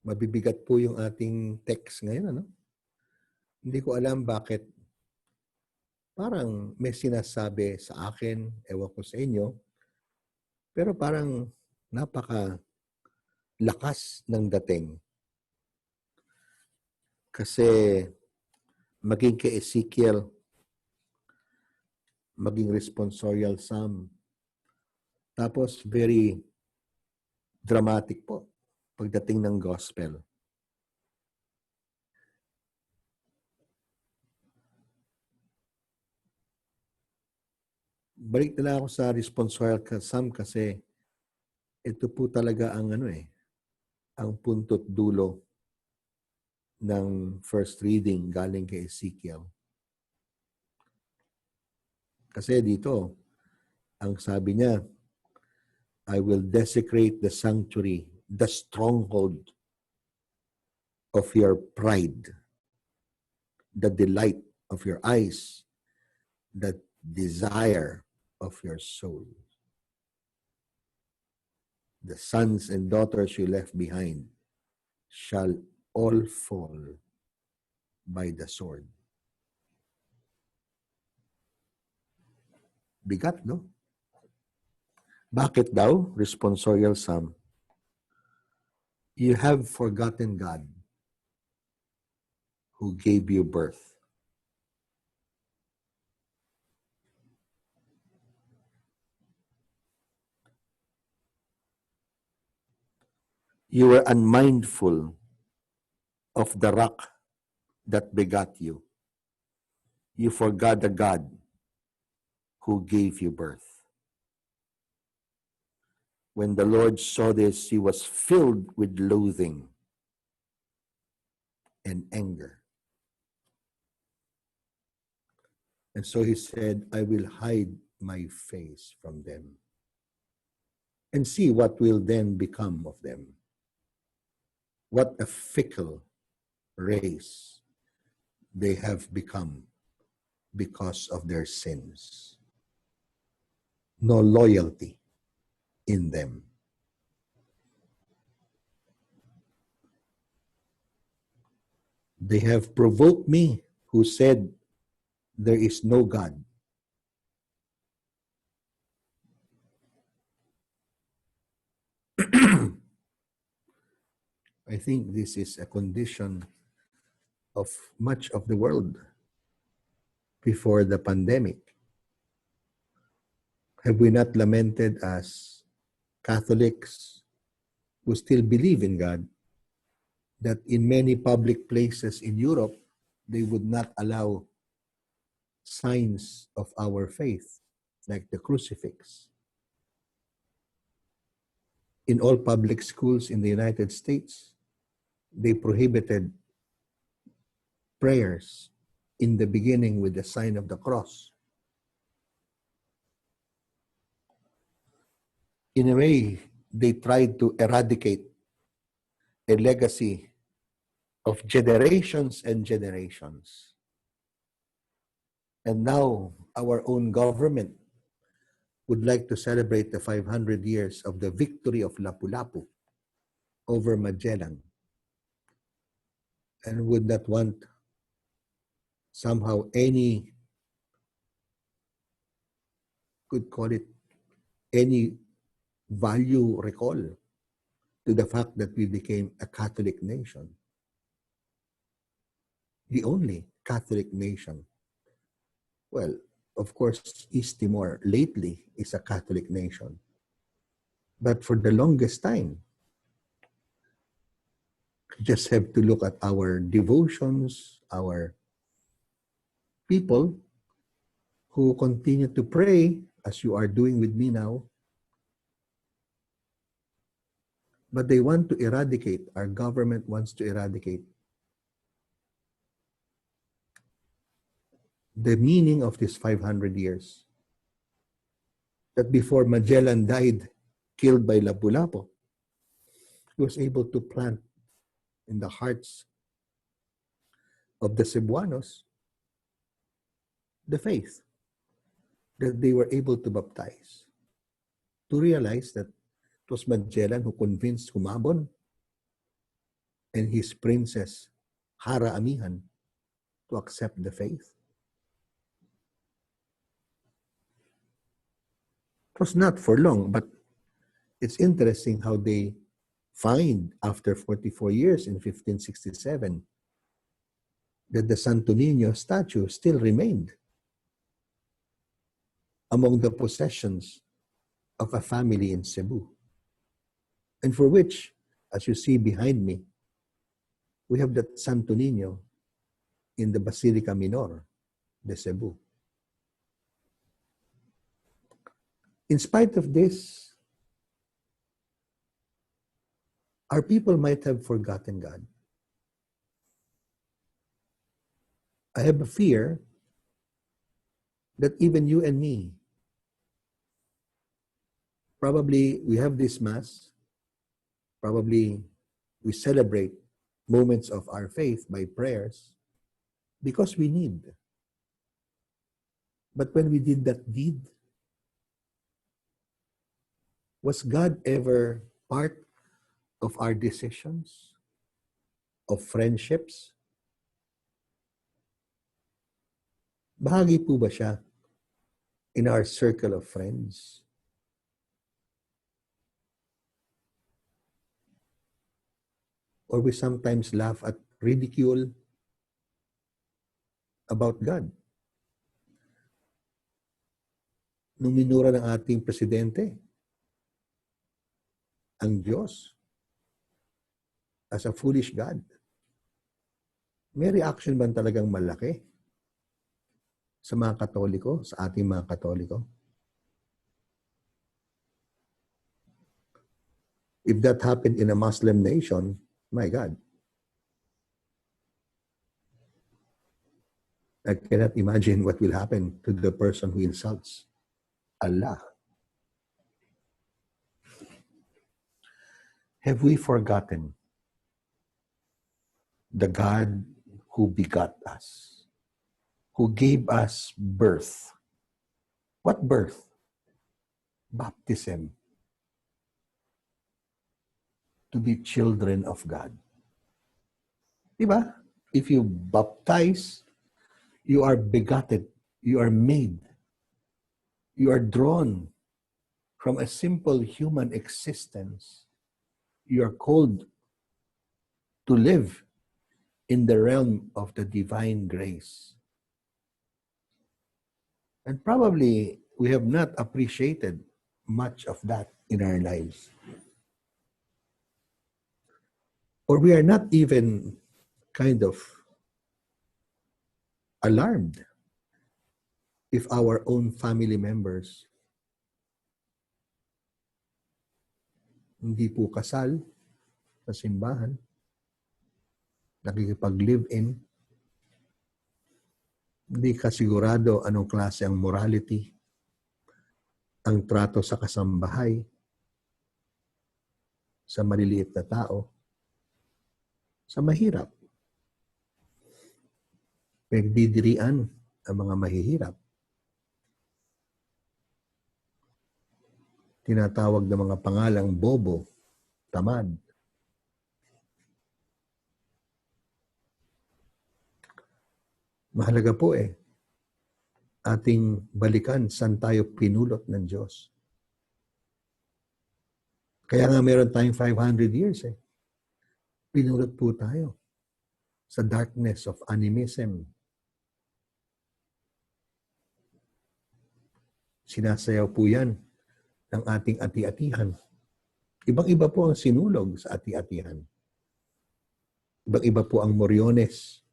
Mabibigat po yung ating text ngayon, ano? Hindi ko alam bakit parang may sinasabi sa akin, ewan ko sa inyo, pero parang napaka lakas ng dating. Kasi maging kay Ezekiel, maging responsorial psalm, tapos very dramatic po pagdating ng gospel. Balik na lang ako sa responsorial psalm kasi ito po talaga ang ang puntot dulo ng first reading galing kay Ezekiel. Kasi dito, ang sabi niya, I will desecrate the sanctuary, the stronghold of your pride, the delight of your eyes, the desire of your soul. The sons and daughters you left behind shall all fall by the sword. Bigat, no? Bakit daw? Responsorial psalm. You have forgotten God who gave you birth. You were unmindful of the rock that begot you. You forgot the God who gave you birth. When the Lord saw this, he was filled with loathing and anger. And so he said, I will hide my face from them and see what will then become of them. What a fickle race they have become because of their sins. No loyalty in them. They have provoked me who said, there is no God. I think this is a condition of much of the world before the pandemic. Have we not lamented as Catholics who still believe in God that in many public places in Europe, they would not allow signs of our faith, like the crucifix? In all public schools in the United States, they prohibited prayers in the beginning with the sign of the cross. In a way, they tried to eradicate a legacy of generations and generations. And now, our own government would like to celebrate the 500 years of the victory of Lapu-Lapu over Magellan, and would not want somehow any, could call it, any value recall to the fact that we became a Catholic nation. The only Catholic nation. Well, of course, East Timor lately is a Catholic nation. But for the longest time, you just have to look at our devotions, our people who continue to pray, as you are doing with me now. But they want to eradicate, our government wants to eradicate the meaning of this 500 years. That before Magellan died, killed by Lapu-Lapu, he was able to plant in the hearts of the Cebuanos the faith, that they were able to baptize, to realize that it was Magellan who convinced Humabon and his princess, Hara Amihan, to accept the faith. It was not for long, but it's interesting how they find after 44 years in 1567 that the Santo Niño statue still remained among the possessions of a family in Cebu. And for which, as you see behind me, we have that Santo Niño in the Basilica Minor de Cebu. In spite of this, our people might have forgotten God. I have a fear that even you and me, probably we have this Mass, probably we celebrate moments of our faith by prayers because we need. But when we did that deed, was God ever part of our decisions, of friendships? Bahagi po ba siya in our circle of friends? Or we sometimes laugh at ridicule about God. Nung minura ng ating presidente, ang Diyos, as a foolish God, may reaction ba talagang malaki sa mga Katoliko, sa ating mga Katoliko? If that happened in a Muslim nation, my God, I cannot imagine what will happen to the person who insults Allah. Have we forgotten the God who begot us, who gave us birth? What birth? Baptism. To be children of God. Diba? If you baptize, you are begotten, you are made, you are drawn from a simple human existence. You are called to live in the realm of the divine grace. And probably we have not appreciated much of that in our lives. Or we are not even kind of alarmed if our own family members hindi po kasal sa simbahan, nakikipag-live-in, hindi ka sigurado anong klase ang morality, ang trato sa kasambahay, sa maliliit na tao, sa mahirap. Pagdidirian ang mga mahihirap. Tinatawag ng mga pangalang bobo, tamad. Mahalaga po ating balikan saan tayo pinulot ng Diyos. Kaya nga meron tayong 500 years Pinulot po tayo sa darkness of animism. Sinasayaw po yan ng ating ati-atihan. Ibang-iba po ang sinulog sa ati-atihan. Ibang-iba po ang moryones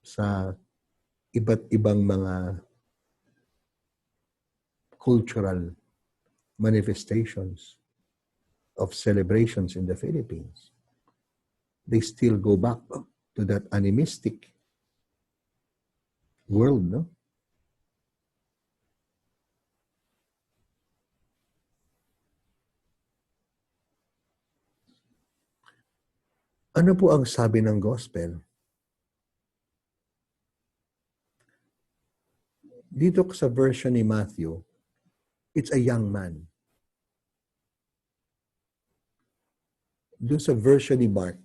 sa iba't ibang mga cultural manifestations of celebrations in the Philippines. They still go back to that animistic world, no? Ano po ang sabi ng gospel? Dito sa version ni Matthew, it's a young man. doon sa version ni Mark,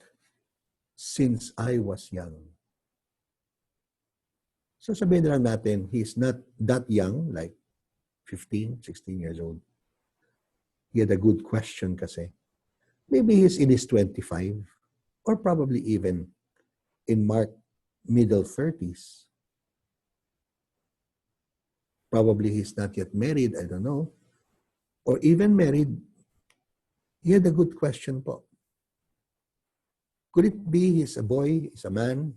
since I was young. So sabihin na lang natin, he's not that young, like 15, 16 years old. He had a good question kasi. Maybe he's in his 25 or probably even in Mark middle 30s. Probably he's not yet married, I don't know. Or even married. He had a good question po. Could it be he's a boy, he's a man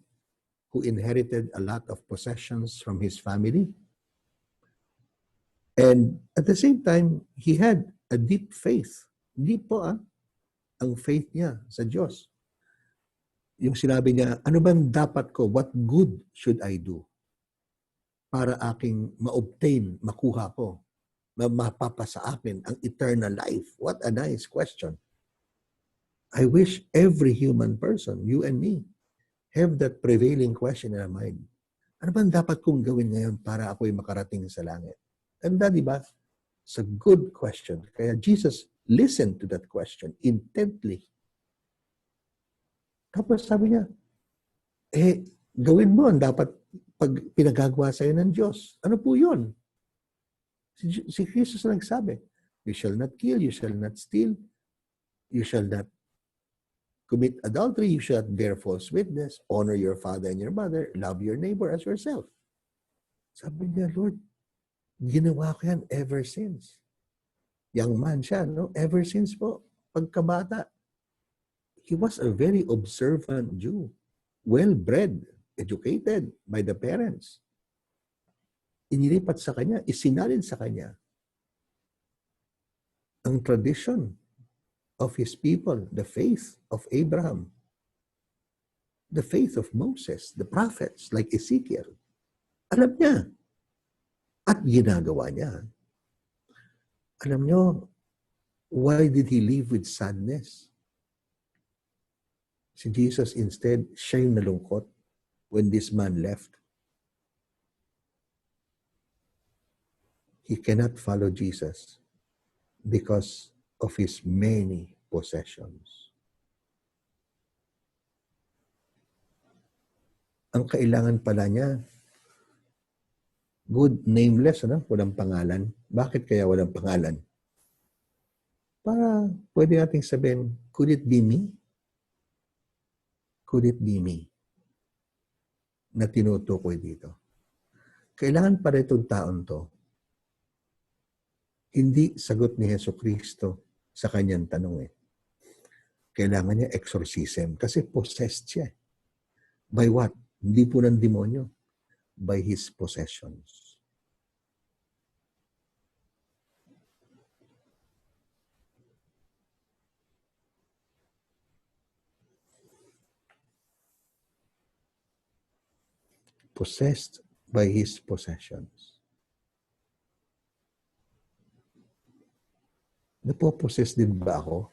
who inherited a lot of possessions from his family? And at the same time, he had a deep faith. Deep po ang faith niya sa Diyos. Yung sinabi niya, ano bang dapat ko? What good should I do? Para aking ma-obtain, makuha ko, mapapa sa akin ang eternal life. What a nice question. I wish every human person, you and me, have that prevailing question in our mind. Ano bang dapat kong gawin ngayon para ako'y makarating sa langit? Ganda, di ba? It's a good question. Kaya Jesus listened to that question intently. Tapos sabi niya, gawin mo ang dapat pag pinagagawa sa'yo ng Diyos. Ano po yun? Si Jesus nagsabi, you shall not kill, you shall not steal, you shall not commit adultery, you shall not bear false witness, honor your father and your mother, love your neighbor as yourself. Sabi niya, Lord, ginawa ko yan ever since. Young man siya, no? Ever since po, pagkabata. He was a very observant Jew, well-bred, educated by the parents. Inilipat sa kanya, isinalin sa kanya ang tradition of his people, the faith of Abraham, the faith of Moses, the prophets like Ezekiel. Alam niya. At ginagawa niya. Alam niyo, why did he live with sadness? Si Jesus instead, siya yung nalungkot when this man left. He cannot follow Jesus because of his many possessions. Ang kailangan pala niya, good, nameless, walang pangalan. Bakit kaya walang pangalan? Para pwede nating sabihin, could it be me? Could it be me? Na tinutukoy dito. Kailangan pa rin itong taon to. Hindi sagot ni Jesucristo sa kanyang tanong . Kailangan niya exorcism kasi possessed siya. By what? Hindi po ng demonyo. By his possessions. Possessed by his possessions. Napopossess din ba ako?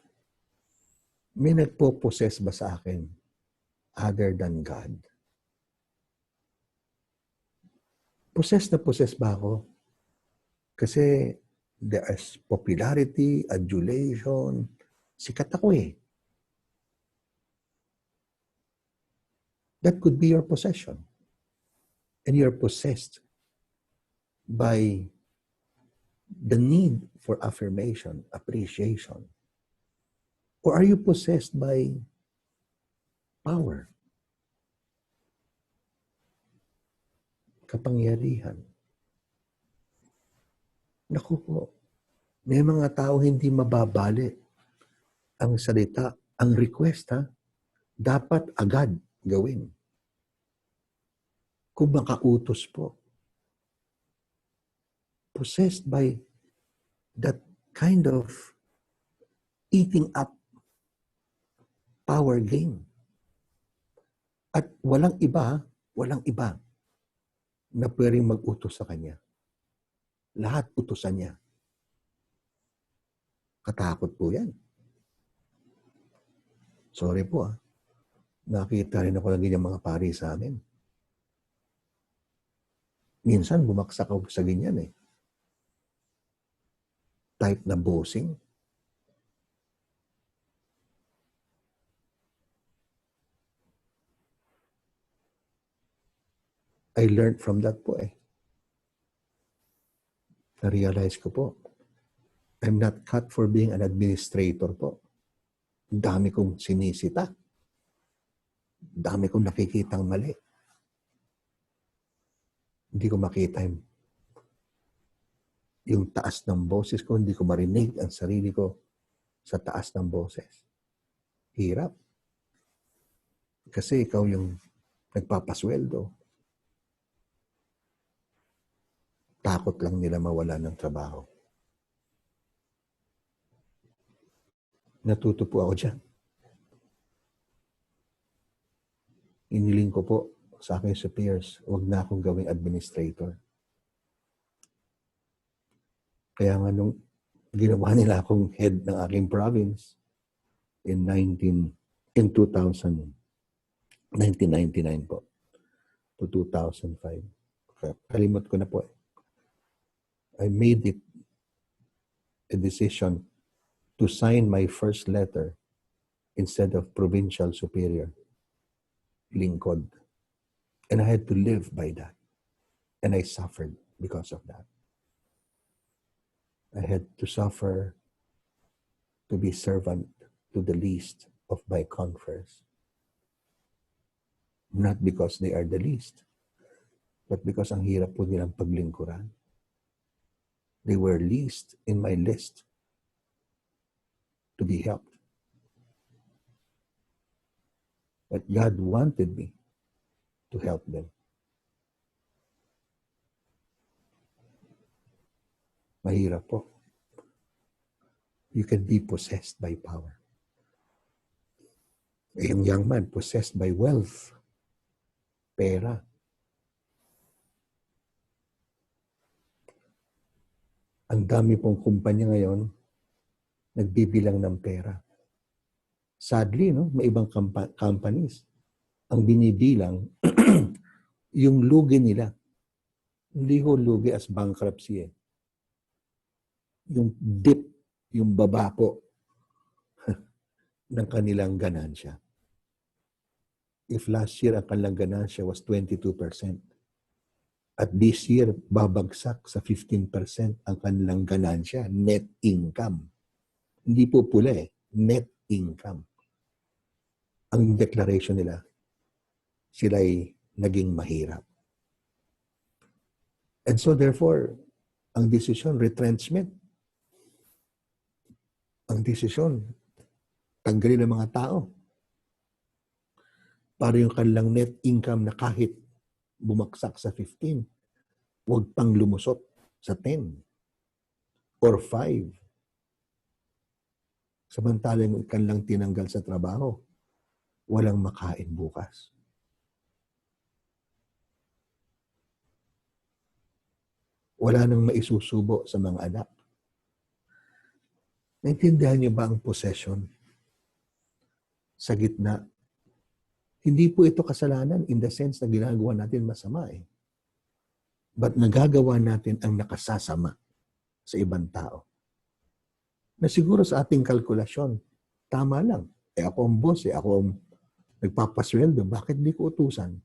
May nagpo-possess ba sa akin other than God? Possess na possess ba ako? Kasi there is popularity, adulation. Sikat ako . That could be your possession. And you're possessed by the need for affirmation, appreciation. Or are you possessed by power? Kapangyarihan. Naku po, may mga tao hindi mababali ang salita, ang request dapat agad gawin. Kung makautos po. Possessed by that kind of eating up power game. At walang iba na pwedeng mag-utos sa kanya. Lahat utusan niya. Katakot po yan. Sorry po Nakita rin ako ng ganyang mga pari sa amin. Minsan bumaksak ako sa ganyan Type na bossing. I learned from that po eh. Na-realize ko po, I'm not cut for being an administrator po. Dami kong sinisita. Dami kong nakikitang mali. Hindi ko makita yung taas ng boses ko, hindi ko marinig ang sarili ko sa taas ng boses. Hirap. Kasi ikaw yung nagpapasweldo. Takot lang nila mawala ng trabaho. Natuto po ako dyan. Iniling ko po sa aking superiors, huwag na akong gawing administrator. Kaya nga nung ginawa nila akong head ng aking province in 1999 po to 2005. Kalimot ko na po eh. I made it a decision to sign my first letter instead of provincial superior, lingkod. And I had to live by that. And I suffered because of that. I had to suffer to be servant to the least of my conference. Not because they are the least, but because ang hirap po nilang paglingkuran. They were least in my list to be helped. But God wanted me to help them. Mahirap po. You can be possessed by power. A young man possessed by wealth, pera. Ang dami pong kumpanya ngayon nagbibilang ng pera. Sadly, no, may ibang companies ang binibilang yung lugi nila. Hindi ho lugi as bankruptcy eh. Yung dip, yung baba po ng kanilang ganansya. If last year ang kanilang ganansya was 22%, at this year babagsak sa 15% ang kanilang ganansya, net income. Hindi po pula eh, net income. Ang declaration nila, sila'y naging mahirap. And so therefore, ang decision, retrenchment. Ang desisyon, tanggalin ng mga tao. Para yung kanilang net income na kahit bumagsak sa 15, huwag pang lumusot sa 10 or 5. Samantalang yung kanilang tinanggal sa trabaho, walang makain bukas. Wala nang maisusubo sa mga anak. Naintindihan niyo ba ang possession sa gitna? Hindi po ito kasalanan in the sense na ginagawa natin masama eh. But nagagawa natin ang nakasasama sa ibang tao. Na siguro sa ating kalkulasyon, tama lang. Eh ako ang boss eh, ako ang nagpapasweldo. Bakit di ko utusan?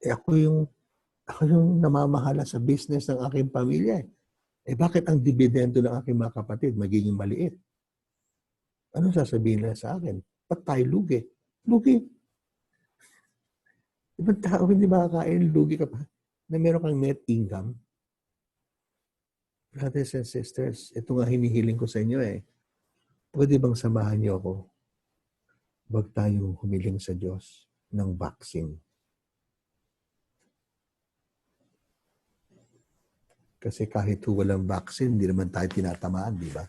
Eh ako yung namamahala sa business ng aking pamilya eh. Eh bakit ang dividendo ng aking mga kapatid magiging maliit? Ano sasabihin nila sa akin? Ba't tayo lugi? Lugi. Ibang tao hindi makakain, lugi ka pa. Na meron kang net income. Brothers and sisters, ito nga hinihiling ko sa inyo eh. Pwede bang samahan niyo ako? Huwag tayong humiling sa Diyos ng vaccine. Kasi kahit walang vaccine, hindi naman tayo tinatamaan, di ba?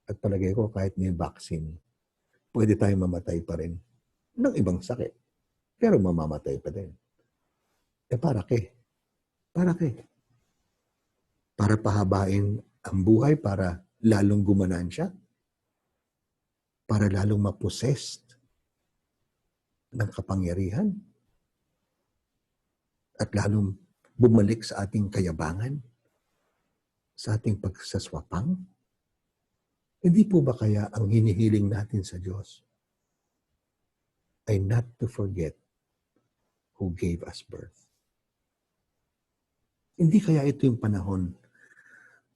At palagay ko, kahit may vaccine, pwede tayong mamatay pa rin ng ibang sakit. Pero mamamatay pa din. Eh para ke? Para ke? Para pahabain ang buhay, para lalong gumanansya? Para lalong mapossessed ng kapangyarihan? At lalong bumalik sa ating kayabangan? Sa ating pagsaswapang? Hindi po ba kaya ang hinihiling natin sa Diyos? ay not to forget who gave us birth. Hindi kaya ito yung panahon,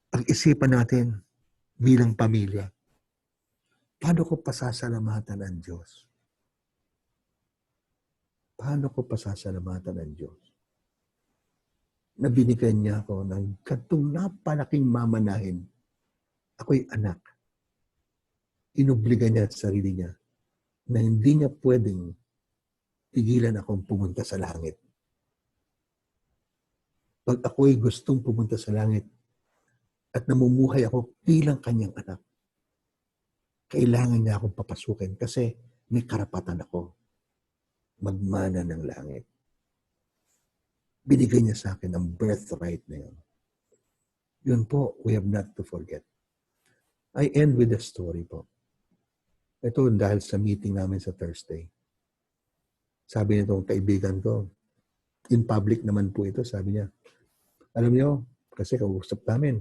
pag-isipan natin bilang pamilya, paano ko pasasalamatan ang Diyos? Paano ko pasasalamatan ang Diyos? Na binigyan niya ako ng kantong napalaking mamanahin. Ako'y anak. Inobliga niya sa sarili niya na hindi niya pwedeng tigilan akong pumunta sa langit. Pag ako'y gustong pumunta sa langit at namumuhay ako bilang kanyang anak, kailangan niya akong papasukin kasi may karapatan ako magmana ng langit. Binigay niya sa akin ang birthright na yun. Yun po, we have not to forget. I end with a story po. Ito dahil sa meeting namin sa Thursday. Sabi nitong kaibigan ko, in public naman po ito, sabi niya, alam niyo, kasi kausap namin,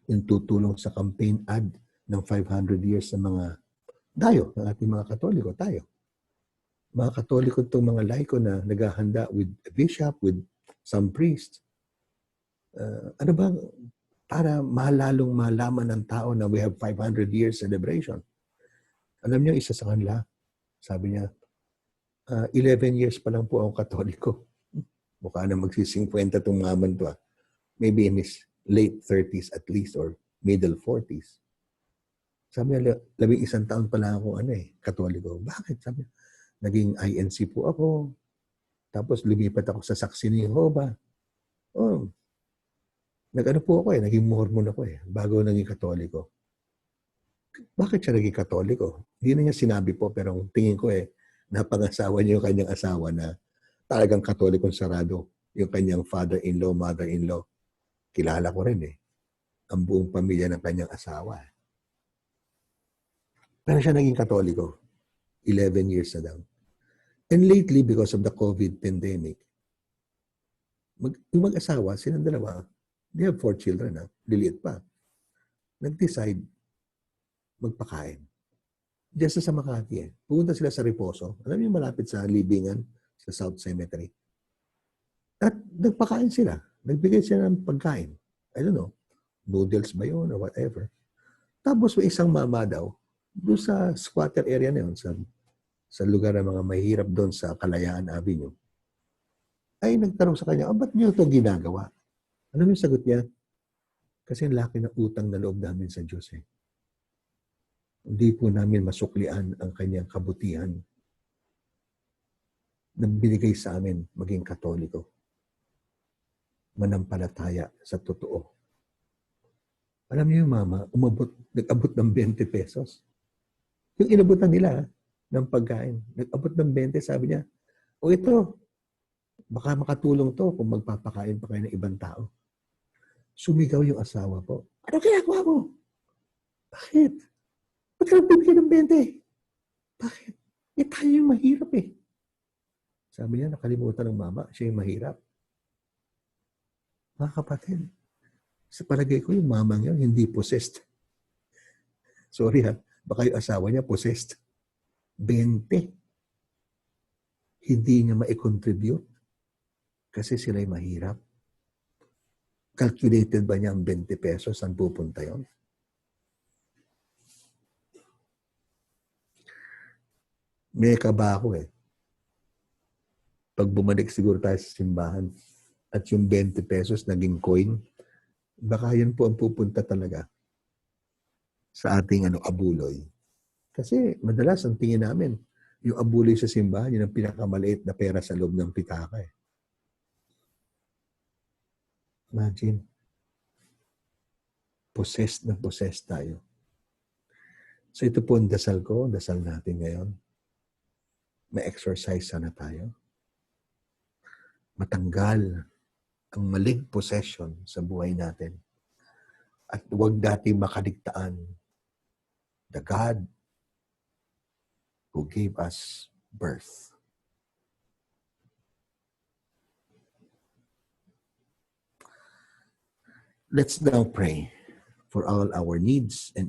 yung tutulong sa campaign ad ng 500 years sa mga dayo, ng ating mga Katoliko, tayo. Mga Katoliko itong mga laiko na naghahanda with a bishop, with some priest. Ano ba, para malalong malaman ng tao na we have 500 years celebration. Alam niyo, isa sa kanila, sabi niya, 11 years pa lang po ako Katoliko. Mukha na magsi-50 itong maman to. Maybe in his late 30s at least or middle 40s. Sabi niya, 11 taon pa lang ako Katoliko. Bakit? Sabi niya, naging INC po ako. Tapos lumipat ako sa Saksi ni Jehovah. Oh, nag-ano po ako naging Mormon ako bago naging Katoliko. Bakit siya naging Katoliko? Hindi na niya sinabi po, pero tingin ko napangasawa niya yung kanyang asawa na talagang Katolikong sarado. Yung kanyang father-in-law, mother-in-law. Kilala ko rin ang buong pamilya ng kanyang asawa. Pero siya naging Katoliko. 11 years na daw. And lately, because of the COVID pandemic, yung mag-asawa, silang dalawa, they have 4 children liliit pa. Nag-decide magpakain. Diyan sa Makati Pupunta sila sa Reposo. Alam niyo, malapit sa Libingan, sa South Cemetery. At nagpakain sila. Nagbigay sila ng pagkain. I don't know, noodles ba yun or whatever. Tapos may isang mama daw, doon sa squatter area na yun, sa lugar ng mga mahirap doon sa Kalayaan Avenue, ay nagtanong sa kanya, ba't niyo ito ginagawa? Ano yung sagot niya? Kasi laki ng utang na loob namin sa Diyos Hindi po namin masuklian ang kanyang kabutihan na binigay sa amin maging Katoliko. Manampalataya sa totoo. Alam niyo yung mama, nag-abot ng 20 pesos. Yung inabutan nila ng pagkain, nag-abot ng 20, sabi niya, o ito, baka makatulong to kung magpapakain pa kayo ng ibang tao. Sumigaw yung asawa po. Ano ginagawa mo? Bakit? Ba't ka nagbibigay ng 20? Bakit? Tayo yung mahirap Sabi niya, nakalimutan ng mama, siya yung mahirap. Mga kapatid, sa palagay ko yung mamang yun, hindi possessed. Sorry baka yung asawa niya possessed. 20. Hindi niya ma-contribute kasi sila'y mahirap. Calculated ba niya ang 20 pesos? Saan pupunta yun? May kaba ako Pag bumalik siguro tayo sa simbahan at yung 20 pesos naging coin, baka yun po ang pupunta talaga sa ating abuloy. Kasi madalas ang tingin namin, yung abuloy sa simbahan, yun ang pinakamaliit na pera sa loob ng pitaka Imagine, possessed na possessed tayo. So ito po ang dasal ko, dasal natin ngayon. May exercise sana tayo. Matanggal ang maling possession sa buhay natin. At huwag natin makaligtaan the God who gave us birth. Let's now pray for all our needs and